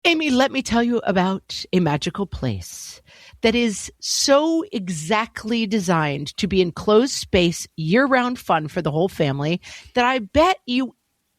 Amy, let me tell you about a magical place that is so exactly designed to be enclosed space, year-round fun for the whole family that I bet you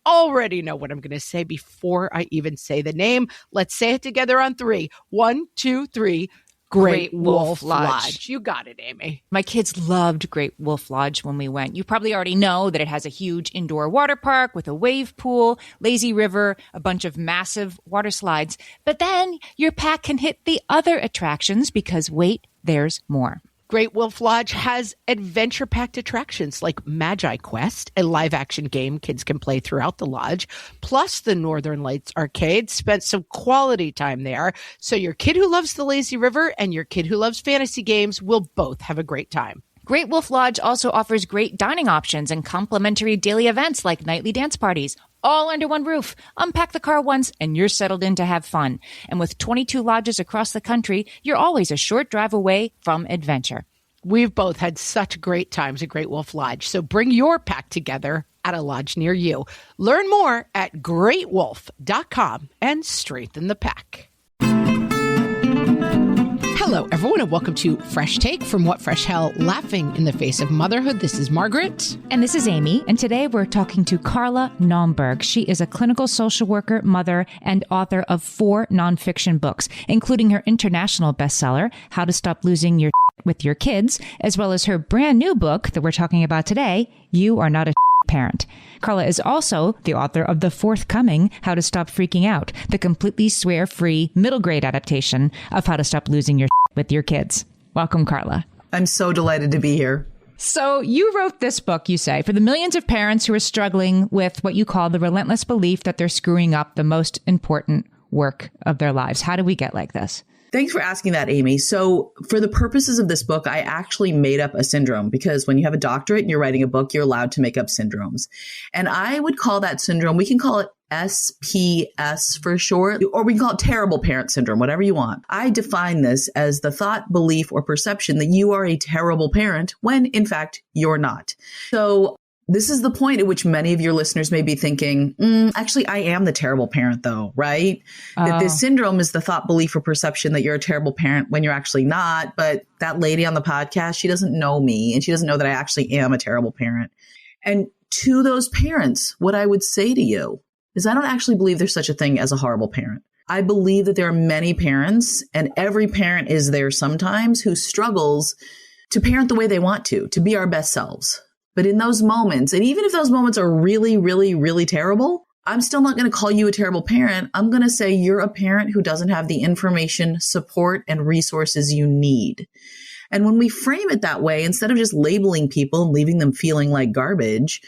already know what I'm going to say before I even say the name. Let's say it together on 3. 1, 2, 3. Great Wolf Lodge. You got it, Amy. My kids loved Great Wolf Lodge when we went. You probably already know that it has a huge indoor water park with a wave pool, lazy river, a bunch of massive water slides. But then your pack can hit the other attractions because, wait, there's more. Great Wolf Lodge has adventure-packed attractions like Magi Quest, a live-action game kids can play throughout the lodge, plus the Northern Lights Arcade. Spent some quality time there, so your kid who loves the lazy river and your kid who loves fantasy games will both have a great time. Great Wolf Lodge also offers great dining options and complimentary daily events like nightly dance parties, all under one roof. Unpack the car once and you're settled in to have fun. And with 22 lodges across the country, you're always a short drive away from adventure. We've both had such great times at Great Wolf Lodge, so bring your pack together at a lodge near you. Learn more at greatwolf.com and strengthen the pack. Hello, everyone, and welcome to Fresh Take from What Fresh Hell, laughing in the face of motherhood. This is Margaret. And this is Amy. And today we're talking to Carla Naumburg. She is a clinical social worker, mother, and author of 4 nonfiction books, including her international bestseller, How to Stop Losing Your with Your Kids, as well as her brand new book that we're talking about today, You Are Not a Parent. Carla is also the author of the forthcoming How to Stop Freaking Out, the completely swear-free middle grade adaptation of How to Stop Losing Your with Your Kids. Welcome, Carla. I'm so delighted to be here. So you wrote this book, you say, for the millions of parents who are struggling with what you call the relentless belief that they're screwing up the most important work of their lives. How do we get like this? Thanks for asking that, Amy. So for the purposes of this book, I actually made up a syndrome because when you have a doctorate and you're writing a book, you're allowed to make up syndromes. And I would call that syndrome, we can call it SPS for short, or we can call it terrible parent syndrome, whatever you want. I define this as the thought, belief, or perception that you are a terrible parent when, in fact, you're not. So this is the point at which many of your listeners may be thinking, actually, I am the terrible parent, though, right? That this syndrome is the thought, belief, or perception that you're a terrible parent when you're actually not. But that lady on the podcast, she doesn't know me, and she doesn't know that I actually am a terrible parent. And to those parents, what I would say to you is I don't actually believe there's such a thing as a horrible parent. I believe that there are many parents, and every parent is there sometimes, who struggles to parent the way they want to be our best selves. But in those moments, and even if those moments are really, really, really terrible, I'm still not going to call you a terrible parent. I'm going to say you're a parent who doesn't have the information, support, and resources you need. And when we frame it that way, instead of just labeling people and leaving them feeling like garbage,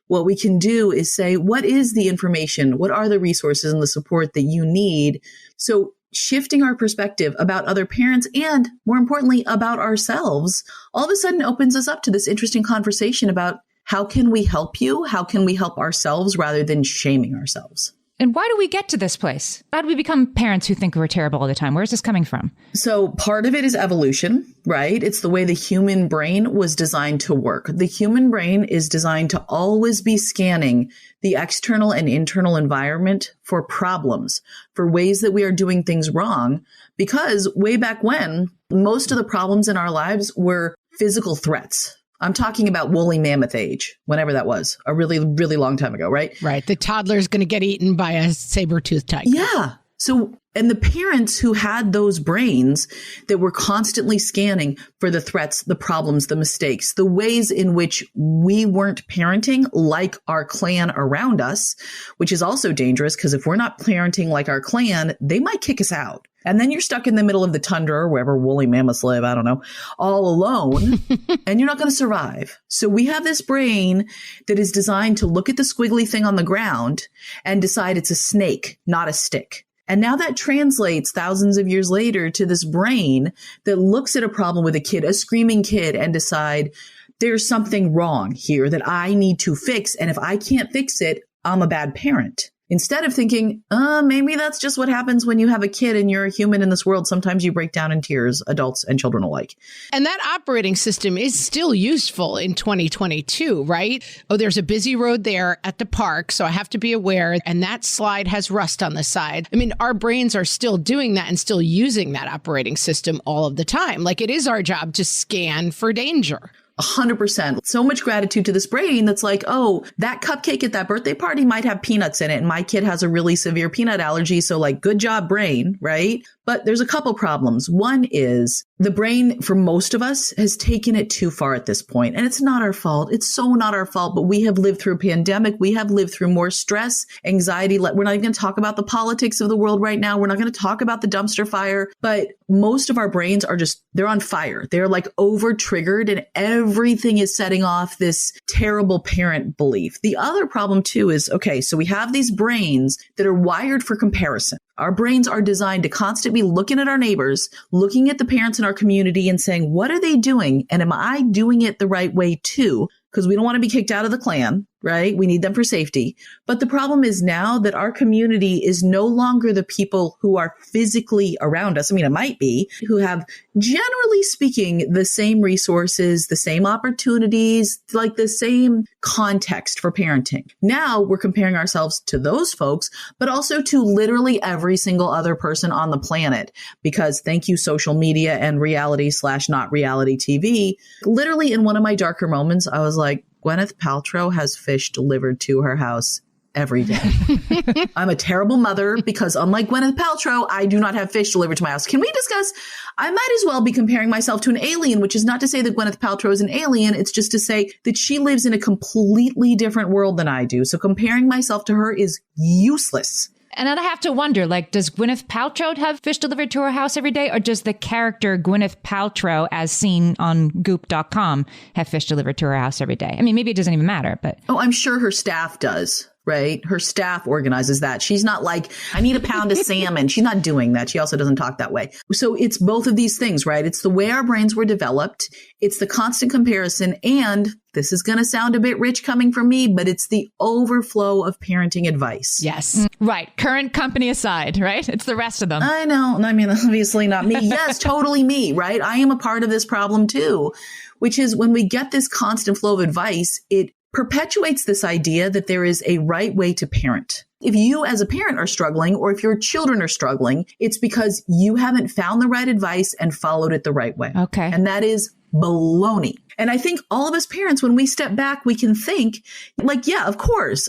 what we can do is say, what is the information? What are the resources and the support that you need? So shifting our perspective about other parents and, more importantly, about ourselves, all of a sudden opens us up to this interesting conversation about how can we help you? How can we help ourselves rather than shaming ourselves? And why do we get to this place? How do we become parents who think we're terrible all the time? Where's this coming from? So part of it is evolution, right? It's the way the human brain was designed to work. The human brain is designed to always be scanning the external and internal environment for problems, for ways that we are doing things wrong, because way back when, most of the problems in our lives were physical threats. I'm talking about woolly mammoth age, whenever that was, a really, really long time ago, right? Right. The toddler's going to get eaten by a saber-toothed tiger. Yeah. So, and the parents who had those brains that were constantly scanning for the threats, the problems, the mistakes, the ways in which we weren't parenting like our clan around us, which is also dangerous because if we're not parenting like our clan, they might kick us out. And then you're stuck in the middle of the tundra or wherever woolly mammoths live, I don't know, all alone, and you're not going to survive. So we have this brain that is designed to look at the squiggly thing on the ground and decide it's a snake, not a stick. And now that translates thousands of years later to this brain that looks at a problem with a kid, a screaming kid, and decide there's something wrong here that I need to fix. And if I can't fix it, I'm a bad parent. instead of thinking, maybe that's just what happens when you have a kid and you're a human in this world. Sometimes you break down in tears, adults and children alike. And that operating system is still useful in 2022, right? Oh, there's a busy road there at the park, so I have to be aware. And that slide has rust on the side. I mean, our brains are still doing that and still using that operating system all of the time. Like, it is our job to scan for danger. 100%. So much gratitude to this brain that's like, oh, that cupcake at that birthday party might have peanuts in it. And my kid has a really severe peanut allergy. So like, good job, brain, right? But there's a couple problems. One is the brain, for most of us, has taken it too far at this point. And it's not our fault. It's so not our fault. But we have lived through a pandemic. We have lived through more stress, anxiety. We're not even going to talk about the politics of the world right now. We're not going to talk about the dumpster fire. But most of our brains are just, they're on fire. They're like over triggered and everything is setting off this terrible parent belief. The other problem too is, okay, so we have these brains that are wired for comparison. Our brains are designed to constantly be looking at our neighbors, looking at the parents in our community and saying, what are they doing? And am I doing it the right way too? Because we don't want to be kicked out of the clan, right? We need them for safety. But the problem is now that our community is no longer the people who are physically around us. I mean, it might be, who have, generally speaking, the same resources, the same opportunities, like the same context for parenting. Now we're comparing ourselves to those folks, but also to literally every single other person on the planet. Because thank you, social media and reality/not reality TV. Literally in one of my darker moments, I was like, Gwyneth Paltrow has fish delivered to her house every day. I'm a terrible mother because unlike Gwyneth Paltrow, I do not have fish delivered to my house. Can we discuss? I might as well be comparing myself to an alien, which is not to say that Gwyneth Paltrow is an alien. It's just to say that she lives in a completely different world than I do. So comparing myself to her is useless. And then I have to wonder, like, does Gwyneth Paltrow have fish delivered to her house every day? Or does the character Gwyneth Paltrow, as seen on Goop.com, have fish delivered to her house every day? I mean, maybe it doesn't even matter, but... Oh, I'm sure her staff does, right? Her staff organizes that. She's not like, I need a pound of salmon. She's not doing that. She also doesn't talk that way. So it's both of these things, right? It's the way our brains were developed. It's the constant comparison. And this is going to sound a bit rich coming from me, but it's the overflow of parenting advice. Yes. Right. Current company aside, right? It's the rest of them. I know. I mean, obviously not me. Yes, totally me, right? I am a part of this problem too, which is when we get this constant flow of advice, it perpetuates this idea that there is a right way to parent. If you as a parent are struggling, or if your children are struggling, it's because you haven't found the right advice and followed it the right way. Okay. And that is baloney. And I think all of us parents, when we step back, we can think like, yeah, of course,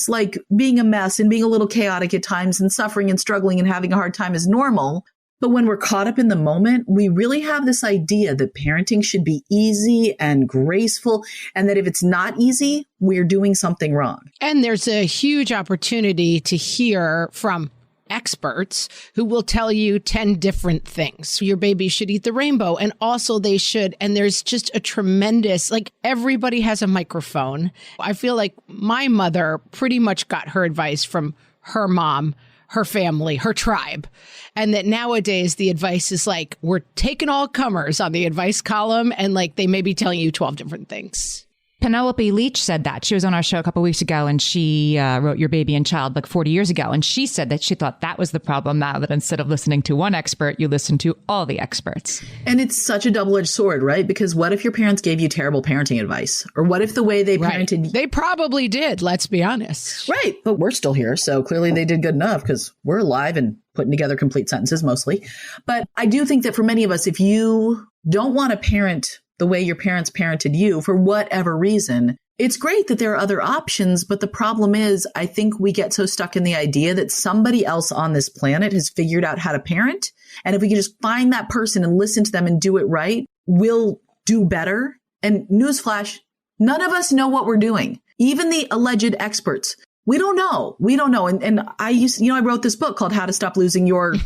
like being a mess and being a little chaotic at times and suffering and struggling and having a hard time is normal. But when we're caught up in the moment, we really have this idea that parenting should be easy and graceful, and that if it's not easy, we're doing something wrong. And there's a huge opportunity to hear from experts who will tell you 10 different things. Your baby should eat the rainbow, and also they should. And there's just a tremendous, like, everybody has a microphone. I feel like my mother pretty much got her advice from her mom, her family, her tribe. And that nowadays the advice is like, we're taking all comers on the advice column, and like they may be telling you 12 different things. Penelope Leach said that. She was on our show a couple of weeks ago, and she wrote Your Baby and Child like 40 years ago. And she said that she thought that was the problem now, that instead of listening to one expert, you listen to all the experts. And it's such a double-edged sword, right? Because what if your parents gave you terrible parenting advice? Or what if the way they parented... Right. They probably did, let's be honest. Right. But we're still here. So clearly they did good enough because we're alive and putting together complete sentences mostly. But I do think that for many of us, if you don't want to parent the way your parents parented you for whatever reason, it's great that there are other options. But the problem is, I think we get so stuck in the idea that somebody else on this planet has figured out how to parent. And if we can just find that person and listen to them and do it right, we'll do better. And newsflash, none of us know what we're doing. Even the alleged experts. We don't know. And I wrote this book called How to Stop Losing Your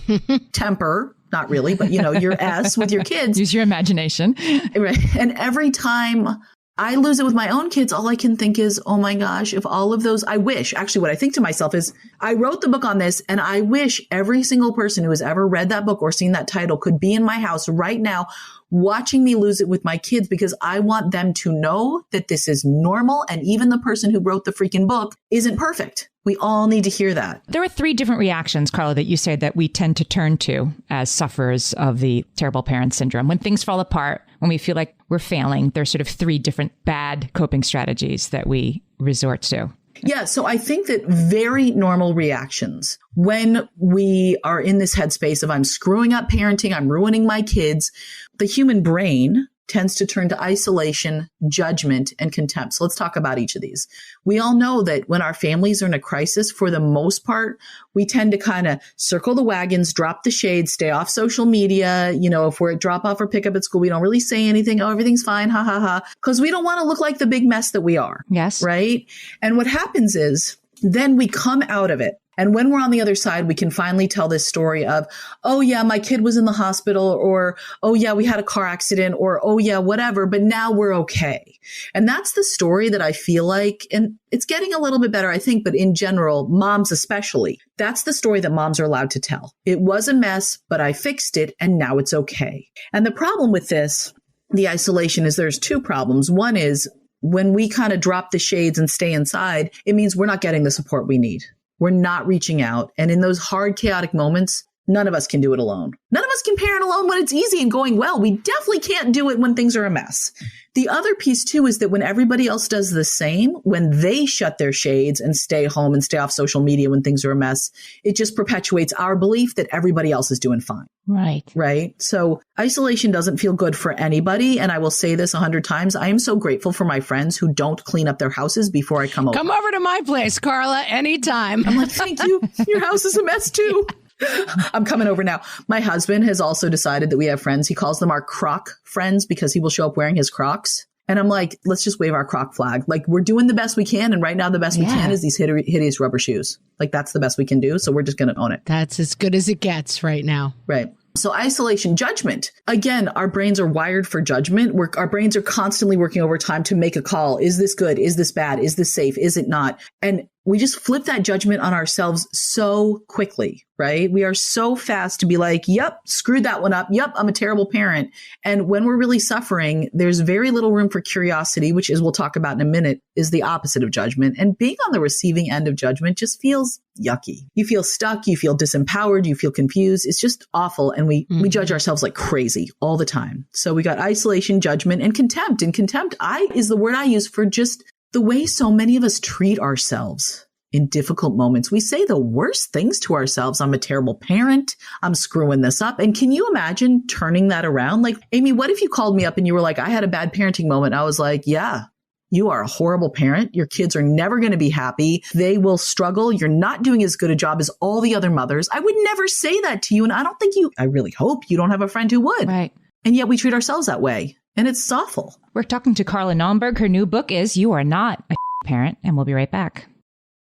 Temper. Not really, but your S with your kids. Use your imagination. Right. And every time I lose it with my own kids, all I can think is, oh my gosh, if all of those, actually what I think to myself is, I wrote the book on this, and I wish every single person who has ever read that book or seen that title could be in my house right now watching me lose it with my kids because I want them to know that this is normal. And even the person who wrote the freaking book isn't perfect. We all need to hear that. There are 3 different reactions, Carla, that you say that we tend to turn to as sufferers of the terrible parent syndrome. When things fall apart, when we feel like we're failing, there's sort of 3 different bad coping strategies that we resort to. Yeah. So I think that very normal reactions when we are in this headspace of I'm screwing up parenting, I'm ruining my kids, the human brain tends to turn to isolation, judgment, and contempt. So let's talk about each of these. We all know that when our families are in a crisis, for the most part, we tend to kind of circle the wagons, drop the shades, stay off social media. You know, if we're at drop off or pick up at school, we don't really say anything. Oh, everything's fine. Ha ha ha. Because we don't want to look like the big mess that we are. Yes. Right. And what happens is then we come out of it. And when we're on the other side, we can finally tell this story of, oh, yeah, my kid was in the hospital, or, oh, yeah, we had a car accident, or, oh, yeah, whatever, but now we're okay. And that's the story that I feel like, and it's getting a little bit better, I think, but in general, moms especially, that's the story that moms are allowed to tell. It was a mess, but I fixed it, and now it's okay. And the problem with this, the isolation, is there's 2 problems. One is when we kind of drop the shades and stay inside, it means we're not getting the support we need. We're not reaching out. And in those hard, chaotic moments, none of us can do it alone. None of us can parent alone when it's easy and going well. We definitely can't do it when things are a mess. The other piece, too, is that when everybody else does the same, when they shut their shades and stay home and stay off social media when things are a mess, it just perpetuates our belief that everybody else is doing fine. Right. Right. So isolation doesn't feel good for anybody. And I will say this 100 times. I am so grateful for my friends who don't clean up their houses before I come over. Come over to my place, Carla, anytime. I'm like, thank you. Your house is a mess, too. I'm coming over now. My husband has also decided that we have friends. He calls them our Croc friends because he will show up wearing his Crocs. And I'm like, let's just wave our Croc flag. Like, we're doing the best we can. And right now, the best we can is these hideous rubber shoes. Like, that's the best we can do. So we're just going to own it. That's as good as it gets right now. Right. So isolation, judgment. Again, our brains are wired for judgment. Our brains are constantly working overtime to make a call. Is this good? Is this bad? Is this safe? Is it not? And we just flip that judgment on ourselves so quickly, right? We are so fast to be like, yep, screwed that one up. Yep, I'm a terrible parent. And when we're really suffering, there's very little room for curiosity, which, as we'll talk about in a minute, is the opposite of judgment. And being on the receiving end of judgment just feels yucky. You feel stuck. You feel disempowered. You feel confused. It's just awful. And we judge ourselves like crazy all the time. So we got isolation, judgment, and contempt. And contempt is the word I use for just the way so many of us treat ourselves in difficult moments. We say the worst things to ourselves. I'm a terrible parent. I'm screwing this up. And can you imagine turning that around? Like, Amy, what if you called me up and you were like, I had a bad parenting moment. I was like, yeah, you are a horrible parent. Your kids are never going to be happy. They will struggle. You're not doing as good a job as all the other mothers. I would never say that to you. And I don't think I really hope you don't have a friend who would. Right. And yet we treat ourselves that way. And it's awful. We're talking to Carla Naumburg. Her new book is You Are Not a Parent, and we'll be right back.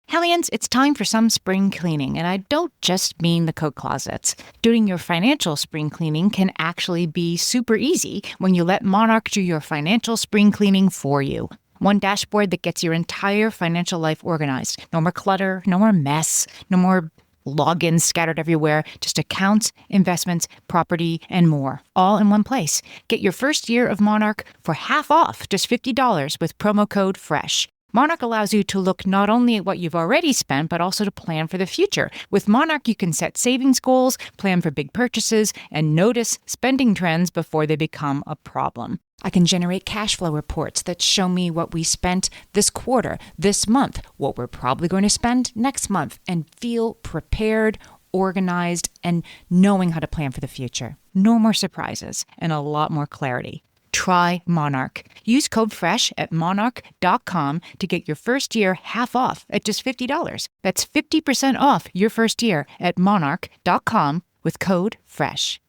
Hellions, it's time for some spring cleaning, and I don't just mean the coat closets. Doing your financial spring cleaning can actually be super easy when you let Monarch do your financial spring cleaning for you. One dashboard that gets your entire financial life organized. No more clutter, no more mess, no more logins scattered everywhere, just accounts, investments, property, and more, all in one place. Get your first year of Monarch for half off, just $50 with promo code FRESH. Monarch allows you to look not only at what you've already spent, but also to plan for the future. With Monarch, you can set savings goals, plan for big purchases, and notice spending trends before they become a problem. I can generate cash flow reports that show me what we spent this quarter, this month, what we're probably going to spend next month, and feel prepared, organized, and knowing how to plan for the future. No more surprises and a lot more clarity. Try Monarch. Use code FRESH at monarch.com to get your first year half off at just $50. That's 50% off your first year at monarch.com with code FRESH.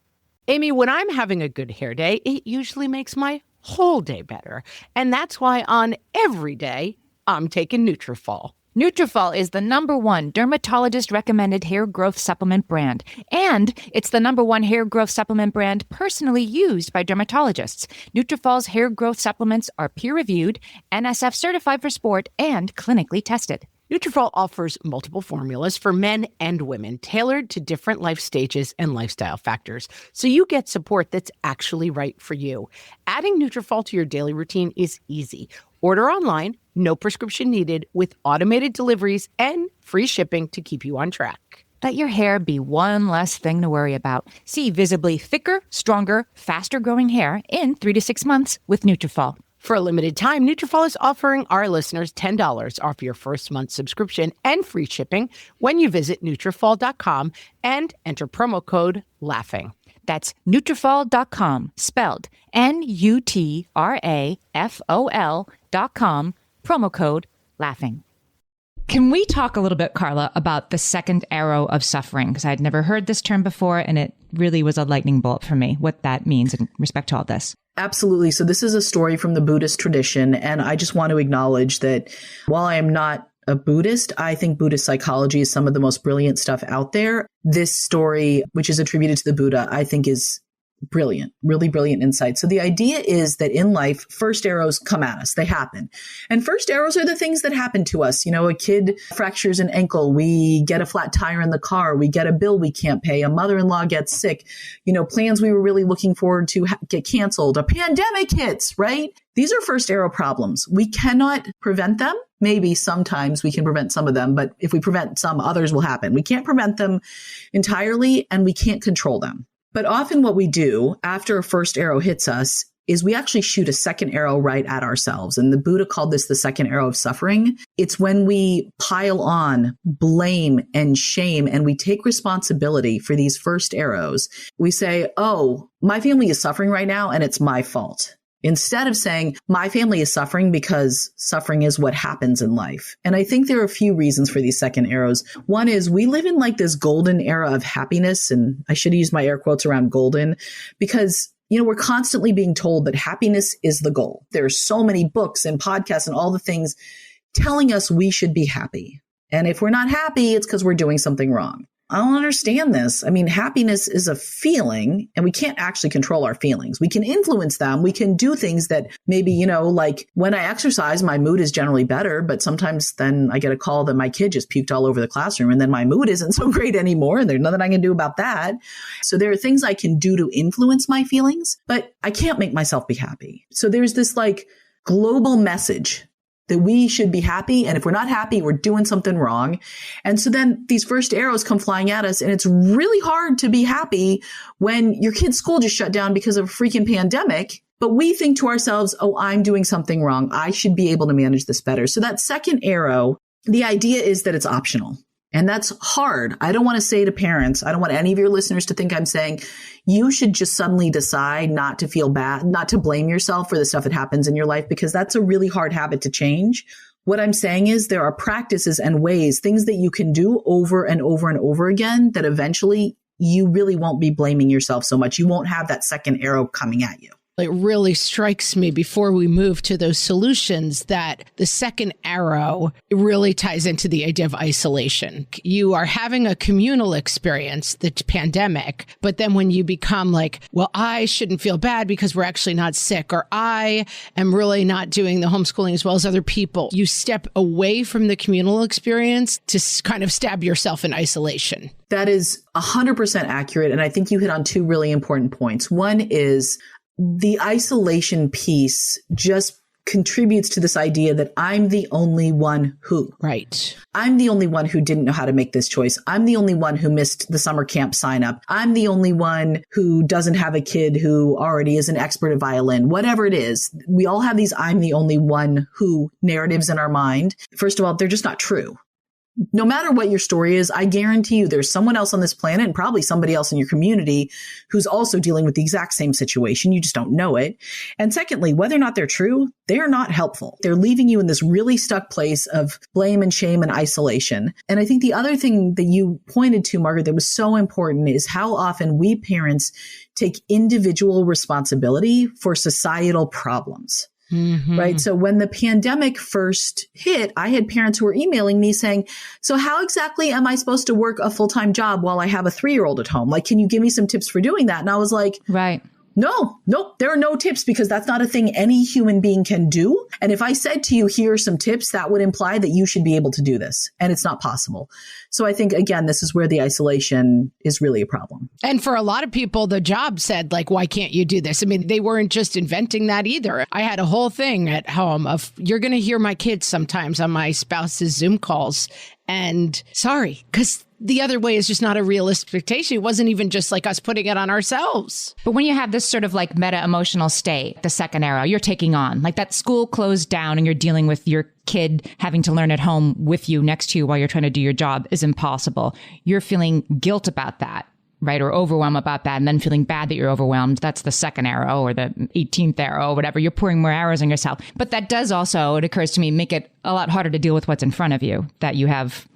Amy, when I'm having a good hair day, it usually makes my whole day better. And that's why on every day, I'm taking Nutrafol. Nutrafol is the #1 dermatologist-recommended hair growth supplement brand. And it's the #1 hair growth supplement brand personally used by dermatologists. Nutrafol's hair growth supplements are peer-reviewed, NSF certified for sport, and clinically tested. Nutrafol offers multiple formulas for men and women, tailored to different life stages and lifestyle factors, so you get support that's actually right for you. Adding Nutrafol to your daily routine is easy. Order online, no prescription needed, with automated deliveries and free shipping to keep you on track. Let your hair be one less thing to worry about. See visibly thicker, stronger, faster-growing hair in 3 to 6 months with Nutrafol. For a limited time, Nutrafol is offering our listeners $10 off your first month subscription and free shipping when you visit Nutrafol.com and enter promo code LAUGHING. That's Nutrafol.com, spelled Nutrafol.com, promo code LAUGHING. Can we talk a little bit, Carla, about the second arrow of suffering? Because I'd never heard this term before, and it really was a lightning bolt for me, what that means in respect to all this. Absolutely. So this is a story from the Buddhist tradition. And I just want to acknowledge that while I am not a Buddhist, I think Buddhist psychology is some of the most brilliant stuff out there. This story, which is attributed to the Buddha, I think is brilliant, really brilliant insight. So the idea is that in life, first arrows come at us. They happen. And first arrows are the things that happen to us. You know, a kid fractures an ankle. We get a flat tire in the car. We get a bill we can't pay. A mother-in-law gets sick. You know, plans we were really looking forward to get canceled. A pandemic hits, right? These are first arrow problems. We cannot prevent them. Maybe sometimes we can prevent some of them, but if we prevent some, others will happen. We can't prevent them entirely, and we can't control them. But often what we do after a first arrow hits us is we actually shoot a second arrow right at ourselves. And the Buddha called this the second arrow of suffering. It's when we pile on blame and shame and we take responsibility for these first arrows. We say, oh, my family is suffering right now and it's my fault. Instead of saying, my family is suffering because suffering is what happens in life. And I think there are a few reasons for these second arrows. One is we live in like this golden era of happiness. And I should use my air quotes around golden because, you know, we're constantly being told that happiness is the goal. There are so many books and podcasts and all the things telling us we should be happy. And if we're not happy, it's because we're doing something wrong. I don't understand this. I mean, happiness is a feeling and we can't actually control our feelings. We can influence them. We can do things that maybe, you know, like when I exercise, my mood is generally better, but sometimes then I get a call that my kid just puked all over the classroom and then my mood isn't so great anymore. And there's nothing I can do about that. So there are things I can do to influence my feelings, but I can't make myself be happy. So there's this like global message that we should be happy. And if we're not happy, we're doing something wrong. And so then these first arrows come flying at us. And it's really hard to be happy when your kid's school just shut down because of a freaking pandemic. But we think to ourselves, oh, I'm doing something wrong. I should be able to manage this better. So that second arrow, the idea is that it's optional. And that's hard. I don't want to say to parents, I don't want any of your listeners to think I'm saying you should just suddenly decide not to feel bad, not to blame yourself for the stuff that happens in your life, because that's a really hard habit to change. What I'm saying is there are practices and ways, things that you can do over and over and over again that eventually you really won't be blaming yourself so much. You won't have that second arrow coming at you. It really strikes me before we move to those solutions that the second arrow really ties into the idea of isolation. You are having a communal experience, the pandemic, but then when you become like, well, I shouldn't feel bad because we're actually not sick, or I am really not doing the homeschooling as well as other people, you step away from the communal experience to kind of stab yourself in isolation. That is 100% accurate. And I think you hit on two really important points. One is the isolation piece just contributes to this idea that I'm the only one who. Right. I'm the only one who didn't know how to make this choice. I'm the only one who missed the summer camp sign up. I'm the only one who doesn't have a kid who already is an expert at violin. Whatever it is, we all have these I'm the only one who narratives in our mind. First of all, they're just not true. No matter what your story is, I guarantee you there's someone else on this planet and probably somebody else in your community who's also dealing with the exact same situation. You just don't know it. And secondly, whether or not they're true, they're not helpful. They're leaving you in this really stuck place of blame and shame and isolation. And I think the other thing that you pointed to, Margaret, that was so important is how often we parents take individual responsibility for societal problems. Mm-hmm. Right. So when the pandemic first hit, I had parents who were emailing me saying, so how exactly am I supposed to work a full-time job while I have a 3-year-old at home? Like, can you give me some tips for doing that? And I was like, right. Nope. There are no tips because that's not a thing any human being can do. And if I said to you, here are some tips, that would imply that you should be able to do this. And it's not possible. So I think, again, this is where the isolation is really a problem. And for a lot of people, the job said, like, why can't you do this? I mean, they weren't just inventing that either. I had a whole thing at home of, you're going to hear my kids sometimes on my spouse's Zoom calls. And sorry, because the other way is just not a realistic expectation. It wasn't even just like us putting it on ourselves. But when you have this sort of like meta emotional state, the second arrow you're taking on, like that school closed down and you're dealing with your kid having to learn at home with you next to you while you're trying to do your job is impossible. You're feeling guilt about that, right? Or overwhelmed about that, and then feeling bad that you're overwhelmed. That's the second arrow or the 18th arrow, whatever. You're pouring more arrows on yourself. But that does also, it occurs to me, make it a lot harder to deal with what's in front of you, that you have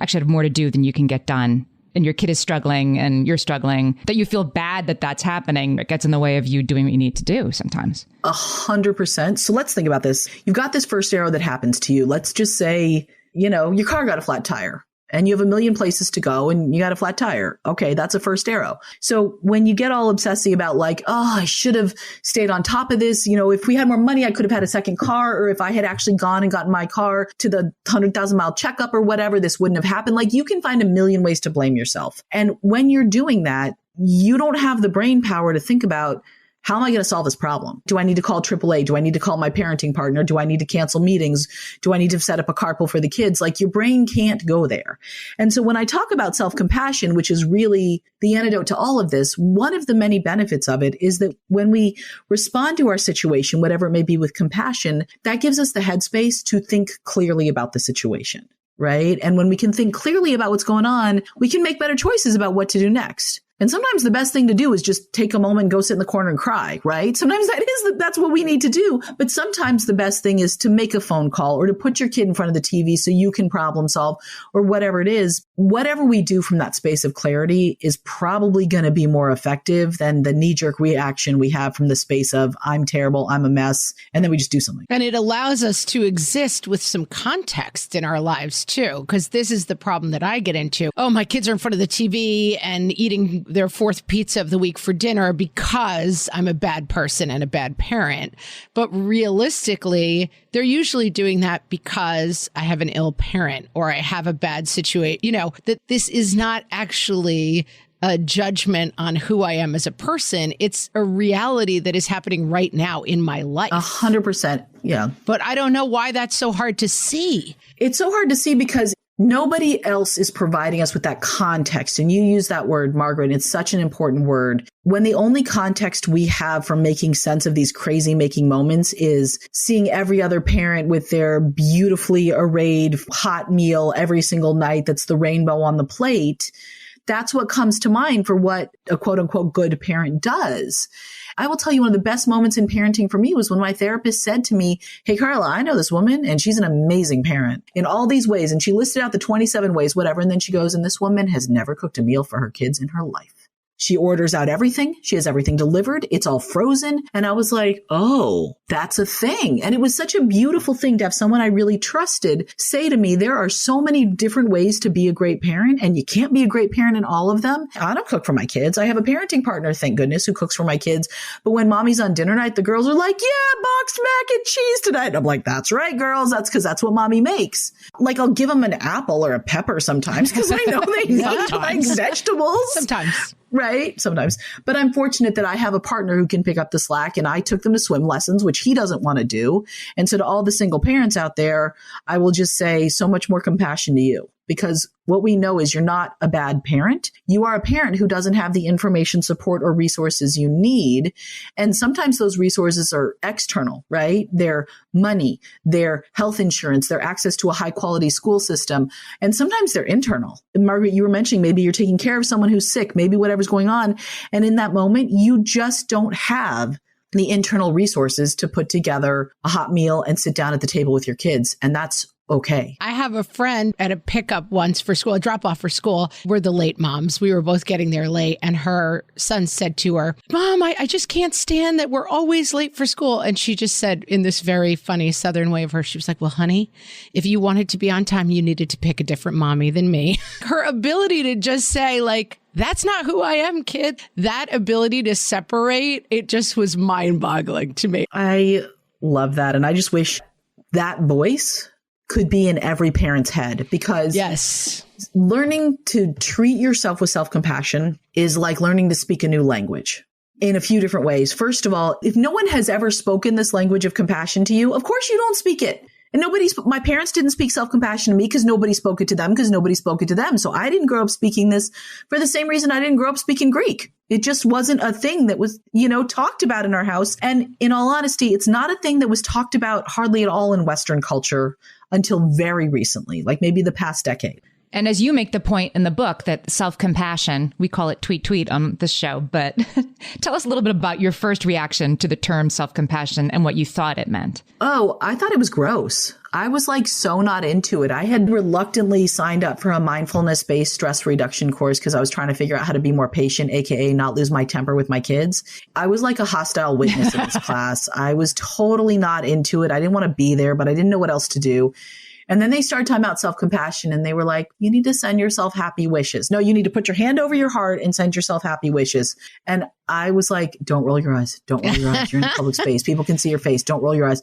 actually have more to do than you can get done. And your kid is struggling and you're struggling, that you feel bad that that's happening. It gets in the way of you doing what you need to do sometimes. 100%. So let's think about this. You've got this first arrow that happens to you. Let's just say, your car got a flat tire. And you have a million places to go and you got a flat tire. Okay, that's a first arrow. So when you get all obsessive about like, oh, I should have stayed on top of this. If we had more money, I could have had a second car. Or if I had actually gone and gotten my car to the 100,000-mile checkup or whatever, this wouldn't have happened. Like, you can find a million ways to blame yourself. And when you're doing that, you don't have the brain power to think about, how am I going to solve this problem? Do I need to call AAA? Do I need to call my parenting partner? Do I need to cancel meetings? Do I need to set up a carpool for the kids? Like, your brain can't go there. And so when I talk about self-compassion, which is really the antidote to all of this, one of the many benefits of it is that when we respond to our situation, whatever it may be, with compassion, that gives us the headspace to think clearly about the situation, right? And when we can think clearly about what's going on, we can make better choices about what to do next. And sometimes the best thing to do is just take a moment and go sit in the corner and cry, right? Sometimes that's what we need to do. But sometimes the best thing is to make a phone call or to put your kid in front of the TV so you can problem solve or whatever it is. Whatever we do from that space of clarity is probably going to be more effective than the knee-jerk reaction we have from the space of, I'm terrible, I'm a mess, and then we just do something. And it allows us to exist with some context in our lives too, because this is the problem that I get into. Oh, my kids are in front of the TV and eating their fourth pizza of the week for dinner because I'm a bad person and a bad parent. But realistically, they're usually doing that because I have an ill parent or I have a bad situation, that this is not actually a judgment on who I am as a person. It's a reality that is happening right now in my life. 100%. Yeah. But I don't know why that's so hard to see. It's so hard to see because nobody else is providing us with that context. And you use that word, Margaret. It's such an important word. When the only context we have for making sense of these crazy making moments is seeing every other parent with their beautifully arrayed hot meal every single night that's the rainbow on the plate, that's what comes to mind for what a quote unquote good parent does. I will tell you, one of the best moments in parenting for me was when my therapist said to me, hey, Carla, I know this woman and she's an amazing parent in all these ways. And she listed out the 27 ways, whatever. And then she goes, and this woman has never cooked a meal for her kids in her life. She orders out everything. She has everything delivered. It's all frozen. And I was like, oh, that's a thing. And it was such a beautiful thing to have someone I really trusted say to me, there are so many different ways to be a great parent, and you can't be a great parent in all of them. I don't cook for my kids. I have a parenting partner, thank goodness, who cooks for my kids. But when mommy's on dinner night, the girls are like, yeah, boxed mac and cheese tonight. And I'm like, that's right, girls. That's because that's what mommy makes. Like, I'll give them an apple or a pepper sometimes because I know they need like vegetables. Sometimes. Right? Sometimes. But I'm fortunate that I have a partner who can pick up the slack, and I took them to swim lessons, which he doesn't want to do. And so to all the single parents out there, I will just say so much more compassion to you, because what we know is you're not a bad parent. You are a parent who doesn't have the information, support, or resources you need. And sometimes those resources are external, right? Their money, their health insurance, their access to a high quality school system. And sometimes they're internal. Margaret, you were mentioning maybe you're taking care of someone who's sick, maybe whatever's going on. And in that moment, you just don't have the internal resources to put together a hot meal and sit down at the table with your kids. And that's okay. I have a friend at a pickup once for school, a drop off for school. We're the late moms. We were both getting there late. And her son said to her, Mom, I just can't stand that we're always late for school. And she just said in this very funny Southern way of her, she was like, well, honey, if you wanted to be on time, you needed to pick a different mommy than me. Her ability to just say like, that's not who I am, kid. That ability to separate, it just was mind boggling to me. I love that. And I just wish that voice could be in every parent's head, because yes, learning to treat yourself with self-compassion is like learning to speak a new language in a few different ways. First of all, if no one has ever spoken this language of compassion to you, of course you don't speak it. And my parents didn't speak self-compassion to me because nobody spoke it to them, because nobody spoke it to them. So I didn't grow up speaking this for the same reason I didn't grow up speaking Greek. It just wasn't a thing that was, talked about in our house. And in all honesty, it's not a thing that was talked about hardly at all in Western culture until very recently, like maybe the past decade. And as you make the point in the book that self-compassion, we call it tweet on this show, but tell us a little bit about your first reaction to the term self-compassion and what you thought it meant. Oh, I thought it was gross. I was like so not into it. I had reluctantly signed up for a mindfulness-based stress reduction course because I was trying to figure out how to be more patient, aka not lose my temper with my kids. I was like a hostile witness in this class. I was totally not into it. I didn't want to be there, but I didn't know what else to do. And then they started talking about self-compassion and they were like, you need to send yourself happy wishes. No, you need to put your hand over your heart and send yourself happy wishes. And I was like, don't roll your eyes. Don't roll your eyes. You're in a public space. People can see your face. Don't roll your eyes.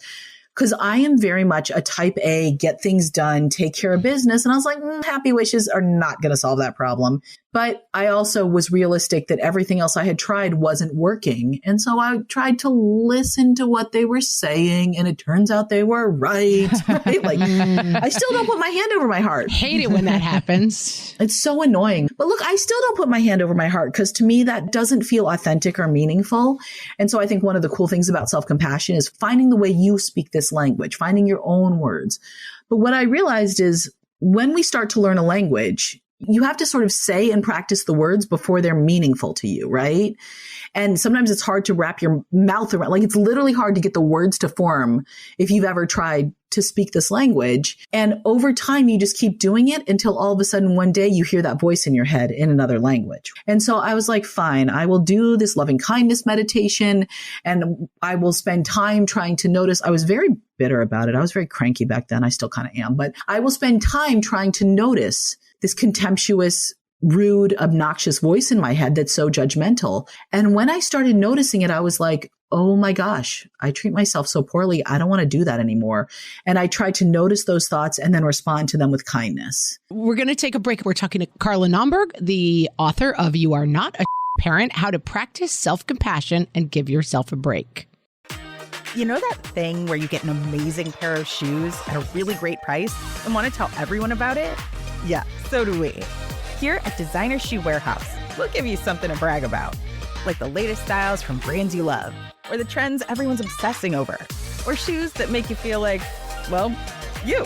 Because I am very much a type A, get things done, take care of business. And I was like, happy wishes are not going to solve that problem. But I also was realistic that everything else I had tried wasn't working. And so I tried to listen to what they were saying. And it turns out they were right. Right? Like, I still don't put my hand over my heart. Hate it when that happens. It's so annoying. But look, I still don't put my hand over my heart because to me, that doesn't feel authentic or meaningful. And so I think one of the cool things about self-compassion is finding the way you speak this language, finding your own words. But what I realized is when we start to learn a language, you have to sort of say and practice the words before they're meaningful to you, right? And sometimes it's hard to wrap your mouth around, like it's literally hard to get the words to form if you've ever tried to speak this language. And over time, you just keep doing it until all of a sudden one day you hear that voice in your head in another language. And so I was like, fine, I will do this loving kindness meditation and I will spend time trying to notice. I was very bitter about it. I was very cranky back then. I still kind of am, but I will spend time trying to notice this contemptuous, rude, obnoxious voice in my head that's so judgmental. And when I started noticing it, I was like, oh my gosh, I treat myself so poorly. I don't want to do that anymore. And I tried to notice those thoughts and then respond to them with kindness. We're going to take a break. We're talking to Carla Naumburg, the author of You Are Not a Parent, How to Practice Self-Compassion and Give Yourself a Break. You know that thing where you get an amazing pair of shoes at a really great price and want to tell everyone about it? Yeah, so do we. Here at Designer Shoe Warehouse, we'll give you something to brag about, like the latest styles from brands you love, or the trends everyone's obsessing over, or shoes that make you feel like, well, you.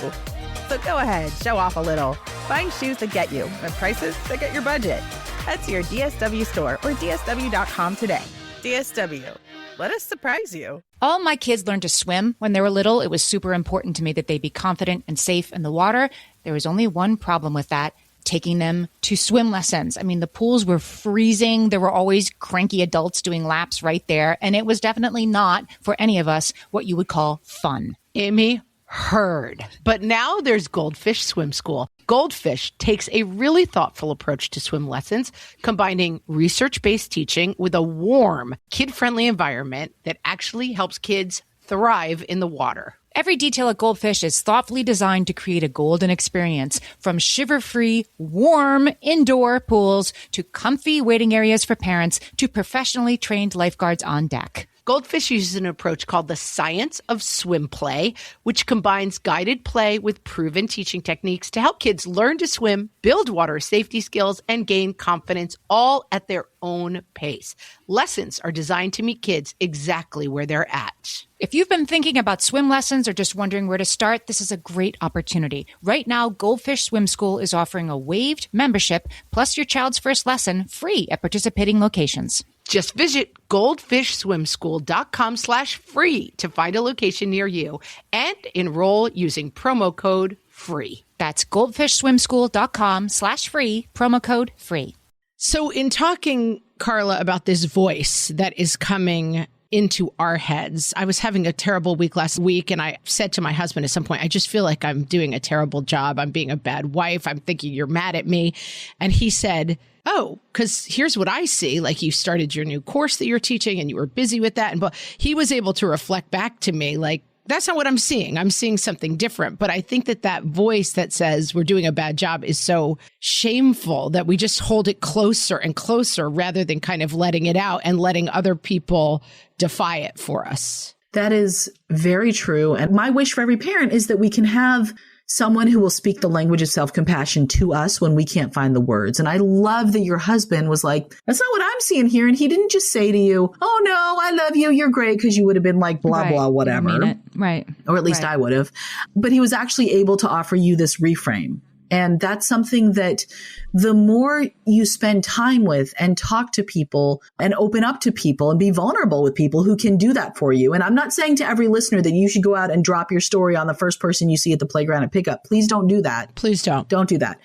So go ahead, show off a little. Find shoes that get you at prices that get your budget. Head to your DSW store or DSW.com today. DSW. Let us surprise you. All my kids learned to swim when they were little. It was super important to me that they be confident and safe in the water. There was only one problem with that, taking them to swim lessons. I mean, the pools were freezing. There were always cranky adults doing laps right there. And it was definitely not, for any of us, what you would call fun. Amy, heard. But now there's Goldfish Swim School. Goldfish takes a really thoughtful approach to swim lessons, combining research-based teaching with a warm, kid-friendly environment that actually helps kids thrive in the water. Every detail at Goldfish is thoughtfully designed to create a golden experience, from shiver-free, warm indoor pools to comfy waiting areas for parents to professionally trained lifeguards on deck. Goldfish uses an approach called the science of swim play, which combines guided play with proven teaching techniques to help kids learn to swim, build water safety skills, and gain confidence all at their own pace. Lessons are designed to meet kids exactly where they're at. If you've been thinking about swim lessons or just wondering where to start, this is a great opportunity. Right now, Goldfish Swim School is offering a waived membership plus your child's first lesson free at participating locations. Just visit goldfishswimschool.com/free to find a location near you and enroll using promo code free. That's goldfishswimschool.com/free, promo code free. So in talking, Carla, about this voice that is coming into our heads, I was having a terrible week last week, and I said to my husband at some point, I just feel like I'm doing a terrible job. I'm being a bad wife. I'm thinking you're mad at me. And he said, oh, because here's what I see. Like, you started your new course that you're teaching and you were busy with that. And he was able to reflect back to me, like, that's not what I'm seeing. I'm seeing something different. But I think that voice that says we're doing a bad job is so shameful that we just hold it closer and closer rather than kind of letting it out and letting other people defy it for us. That is very true. And my wish for every parent is that we can have someone who will speak the language of self-compassion to us when we can't find the words. And I love that your husband was like, that's not what I'm seeing here. And he didn't just say to you, oh no, I love you, you're great, because you would have been like, blah, right. blah, whatever. I mean it. Right. Or at least I would have. But he was actually able to offer you this reframe. And that's something that the more you spend time with and talk to people and open up to people and be vulnerable with people who can do that for you. And I'm not saying to every listener that you should go out and drop your story on the first person you see at the playground at pickup. Please don't do that. Please don't. Don't do that.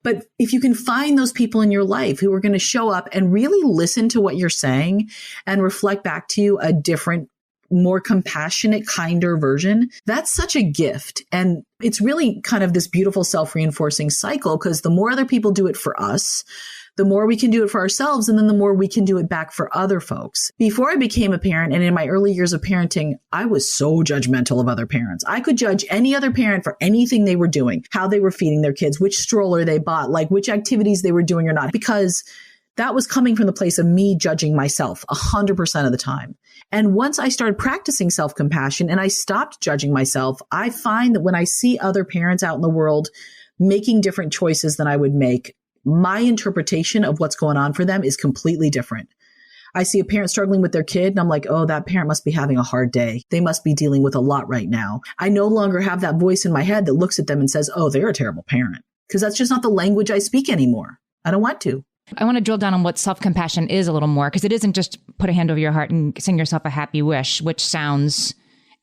But if you can find those people in your life who are going to show up and really listen to what you're saying and reflect back to you a different, more compassionate, kinder version, that's such a gift. And it's really kind of this beautiful self-reinforcing cycle, because the more other people do it for us, the more we can do it for ourselves, and then the more we can do it back for other folks. Before I became a parent, and in my early years of parenting, I was so judgmental of other parents. I could judge any other parent for anything they were doing, how they were feeding their kids, which stroller they bought, like which activities they were doing or not, because that was coming from the place of me judging myself 100% of the time. And once I started practicing self-compassion and I stopped judging myself, I find that when I see other parents out in the world making different choices than I would make, my interpretation of what's going on for them is completely different. I see a parent struggling with their kid and I'm like, oh, that parent must be having a hard day. They must be dealing with a lot right now. I no longer have that voice in my head that looks at them and says, oh, they're a terrible parent, because that's just not the language I speak anymore. I don't want to. I want to drill down on what self-compassion is a little more, because it isn't just put a hand over your heart and sing yourself a happy wish, which sounds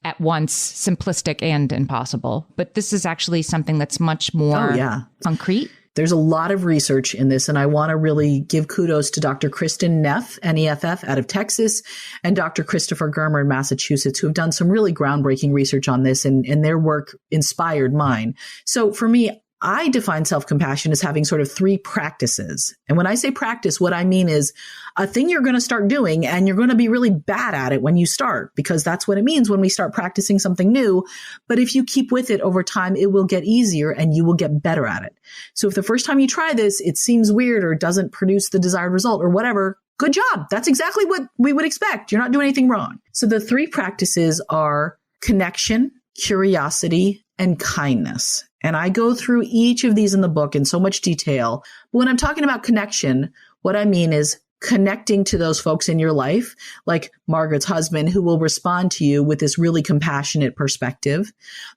at once simplistic and impossible. But this is actually something that's much more concrete. There's a lot of research in this, and I want to really give kudos to Dr. Kristen Neff, N-E-F-F, out of Texas, and Dr. Christopher Germer in Massachusetts, who have done some really groundbreaking research on this, and their work inspired mine. So for me, I define self-compassion as having sort of 3 practices. And when I say practice, what I mean is a thing you're going to start doing, and you're going to be really bad at it when you start, because that's what it means when we start practicing something new. But if you keep with it over time, it will get easier and you will get better at it. So if the first time you try this, it seems weird or doesn't produce the desired result or whatever, good job. That's exactly what we would expect. You're not doing anything wrong. So the 3 practices are connection, curiosity, and kindness. And I go through each of these in the book in so much detail. But when I'm talking about connection, what I mean is connecting to those folks in your life, like Margaret's husband, who will respond to you with this really compassionate perspective.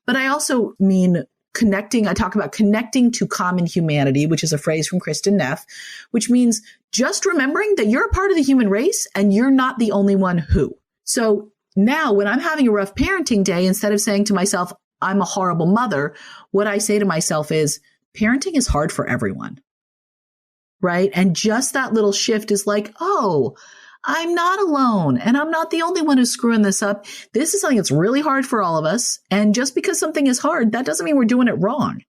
But I also mean connecting. I talk about connecting to common humanity, which is a phrase from Kristen Neff, which means just remembering that you're a part of the human race and you're not the only one who. So now when I'm having a rough parenting day, instead of saying to myself, I'm a horrible mother, what I say to myself is, parenting is hard for everyone, right? And just that little shift is like, oh, I'm not alone and I'm not the only one who's screwing this up. This is something that's really hard for all of us. And just because something is hard, that doesn't mean we're doing it wrong.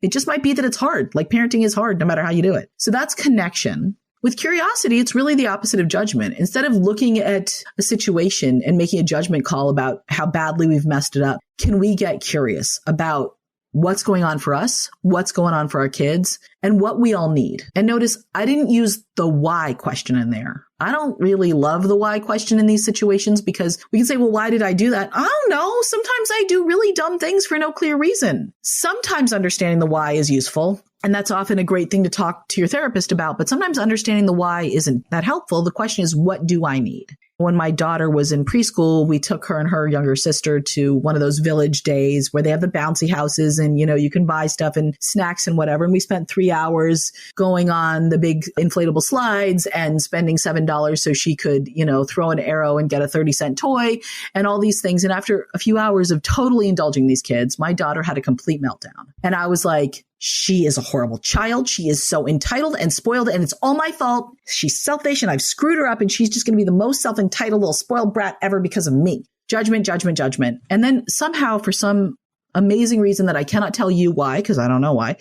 It just might be that it's hard. Like parenting is hard no matter how you do it. So that's connection. With curiosity, it's really the opposite of judgment. Instead of looking at a situation and making a judgment call about how badly we've messed it up, can we get curious about what's going on for us, what's going on for our kids, and what we all need? And notice I didn't use the why question in there. I don't really love the why question in these situations, because we can say, well, why did I do that? I don't know. Sometimes I do really dumb things for no clear reason. Sometimes understanding the why is useful. And that's often a great thing to talk to your therapist about. But sometimes understanding the why isn't that helpful. The question is, what do I need? When my daughter was in preschool, we took her and her younger sister to one of those village days where they have the bouncy houses and, you can buy stuff and snacks and whatever. And we spent 3 hours going on the big inflatable slides and spending $7 so she could, throw an arrow and get a 30-cent toy and all these things. And after a few hours of totally indulging these kids, my daughter had a complete meltdown. And I was like, she is a horrible child. She is so entitled and spoiled, and it's all my fault. She's selfish, and I've screwed her up, and she's just going to be the most self-entitled little spoiled brat ever because of me. Judgment, judgment, judgment. And then somehow, for some amazing reason that I cannot tell you why, because I don't know why,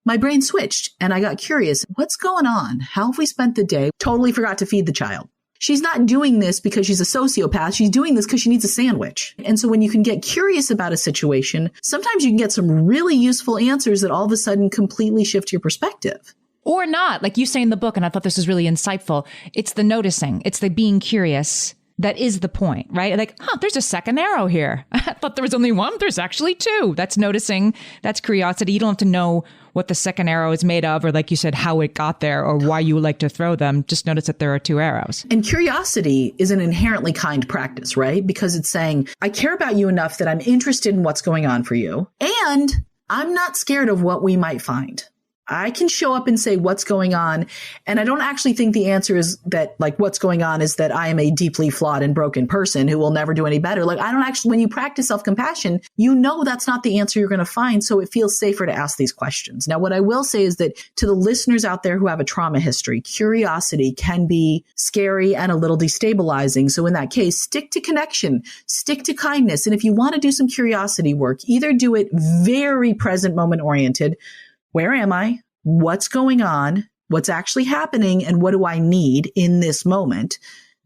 my brain switched, and I got curious. What's going on? How have we spent the day? Totally forgot to feed the child. She's not doing this because she's a sociopath. She's doing this because she needs a sandwich. And so when you can get curious about a situation, sometimes you can get some really useful answers that all of a sudden completely shift your perspective. Or not, like you say in the book, and I thought this was really insightful. It's the noticing. It's the being curious. That is the point, right? Like, there's a second arrow here. I thought there was only one. There's actually two. That's noticing. That's curiosity. You don't have to know what the second arrow is made of, or like you said, how it got there or why you like to throw them. Just notice that there are two arrows. And curiosity is an inherently kind practice, right? Because it's saying, I care about you enough that I'm interested in what's going on for you. And I'm not scared of what we might find. I can show up and say what's going on. And I don't actually think the answer is that, like, what's going on is that I am a deeply flawed and broken person who will never do any better. Like, I don't actually, when you practice self-compassion, that's not the answer you're going to find. So it feels safer to ask these questions. Now, what I will say is that to the listeners out there who have a trauma history, curiosity can be scary and a little destabilizing. So in that case, stick to connection, stick to kindness. And if you want to do some curiosity work, either do it very present moment oriented. Where am I? What's going on? What's actually happening? And what do I need in this moment?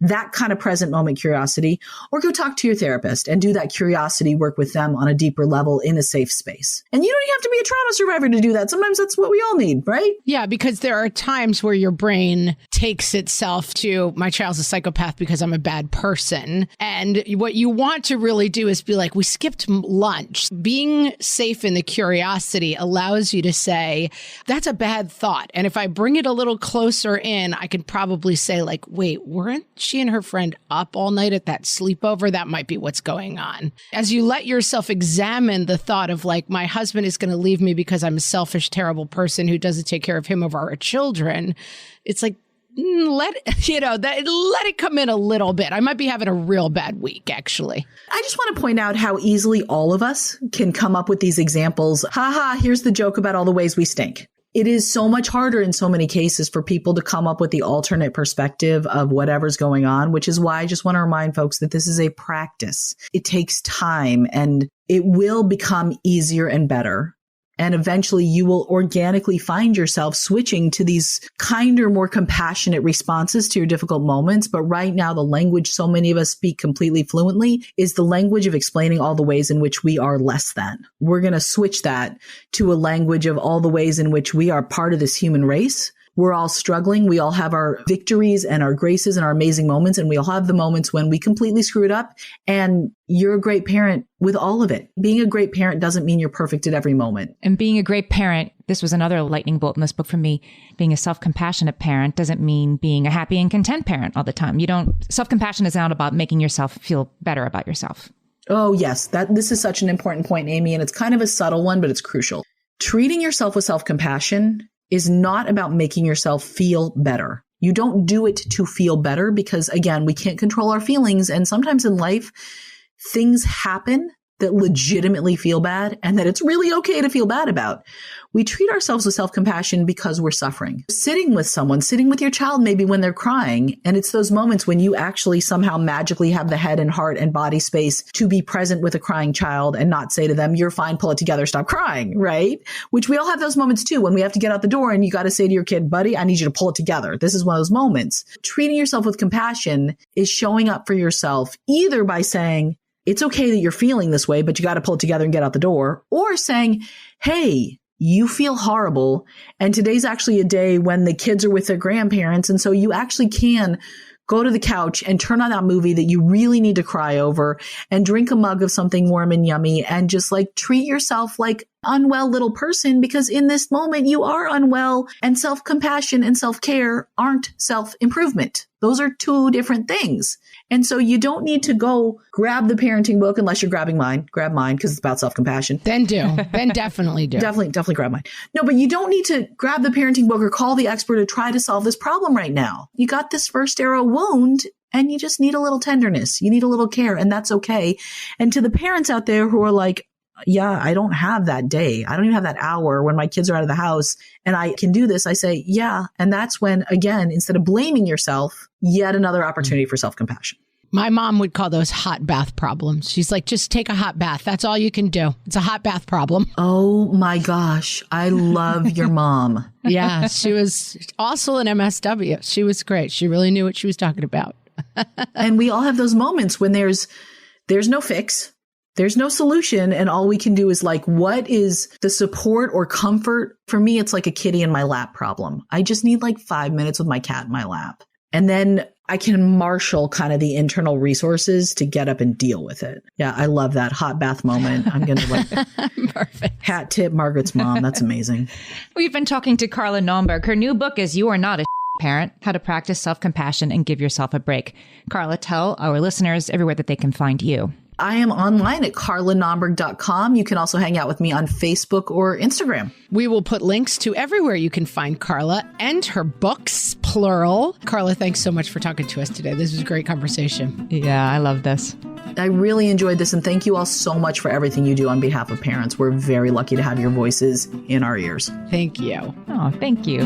That kind of present moment curiosity, or go talk to your therapist and do that curiosity work with them on a deeper level in a safe space. And you don't even have to be a trauma survivor to do that. Sometimes that's what we all need, right? Yeah, because there are times where your brain takes itself to, my child's a psychopath because I'm a bad person. And what you want to really do is be like, we skipped lunch. Being safe in the curiosity allows you to say, that's a bad thought. And if I bring it a little closer in, I can probably say, like, wait, weren't she and her friend up all night at that sleepover? That might be what's going on. As you let yourself examine the thought of, like, my husband is going to leave me because I'm a selfish, terrible person who doesn't take care of him or our children. It's like, let it come in a little bit. I might be having a real bad week, actually. I just want to point out how easily all of us can come up with these examples. Here's the joke about all the ways we stink. It is so much harder in so many cases for people to come up with the alternate perspective of whatever's going on, which is why I just want to remind folks that this is a practice. It takes time and it will become easier and better. And eventually you will organically find yourself switching to these kinder, more compassionate responses to your difficult moments. But right now, the language so many of us speak completely fluently is the language of explaining all the ways in which we are less than. We're going to switch that to a language of all the ways in which we are part of this human race. We're all struggling. We all have our victories and our graces and our amazing moments. And we all have the moments when we completely screw it up. And you're a great parent with all of it. Being a great parent doesn't mean you're perfect at every moment. And being a great parent, this was another lightning bolt in this book for me. Being a self-compassionate parent doesn't mean being a happy and content parent all the time. Self-compassion is not about making yourself feel better about yourself. Oh, yes. This is such an important point, Amy. And it's kind of a subtle one, but it's crucial. Treating yourself with self-compassion is not about making yourself feel better. You don't do it to feel better because, again, we can't control our feelings. And sometimes in life, things happen that legitimately feel bad and that it's really okay to feel bad about. We treat ourselves with self-compassion because we're suffering. Sitting with someone, sitting with your child maybe when they're crying, and it's those moments when you actually somehow magically have the head and heart and body space to be present with a crying child and not say to them, you're fine, pull it together, stop crying, right? Which we all have those moments too, when we have to get out the door and you got to say to your kid, buddy, I need you to pull it together. This is one of those moments. Treating yourself with compassion is showing up for yourself either by saying, it's okay that you're feeling this way, but you got to pull it together and get out the door, or saying, hey, you feel horrible. And today's actually a day when the kids are with their grandparents. And so you actually can go to the couch and turn on that movie that you really need to cry over and drink a mug of something warm and yummy and just like treat yourself like unwell little person, because in this moment you are unwell, and self-compassion and self-care aren't self-improvement. Those are two different things. And so you don't need to go grab the parenting book unless you're grabbing mine. Grab mine because it's about self-compassion. Then definitely do. Definitely grab mine. No, but you don't need to grab the parenting book or call the expert to try to solve this problem right now. You got this first arrow wound and you just need a little tenderness. You need a little care, and that's okay. And to the parents out there who are like, yeah, I don't have that day. I don't even have that hour when my kids are out of the house and I can do this. I say, yeah. And that's when, again, instead of blaming yourself, yet another opportunity for self-compassion. My mom would call those hot bath problems. She's like, just take a hot bath. That's all you can do. It's a hot bath problem. Oh my gosh. I love your mom. Yeah. She was also an MSW. She was great. She really knew what she was talking about. And we all have those moments when there's no fix. There's no solution. And all we can do is like, what is the support or comfort? For me, it's like a kitty in my lap problem. I just need like 5 minutes with my cat in my lap. And then I can marshal kind of the internal resources to get up and deal with it. Yeah, I love that hot bath moment. I'm going to like Perfect. hat tip Margaret's mom. That's amazing. We've been talking to Carla Naumburg. Her new book is You Are Not a Parent, How to Practice Self-Compassion and Give Yourself a Break. Carla, tell our listeners everywhere that they can find you. I am online at carlanaumburg.com. You can also hang out with me on Facebook or Instagram. We will put links to everywhere you can find Carla and her books, plural. Carla, thanks so much for talking to us today. This was a great conversation. Yeah, I love this. I really enjoyed this, and thank you all so much for everything you do on behalf of parents. We're very lucky to have your voices in our ears. Thank you. Oh, thank you.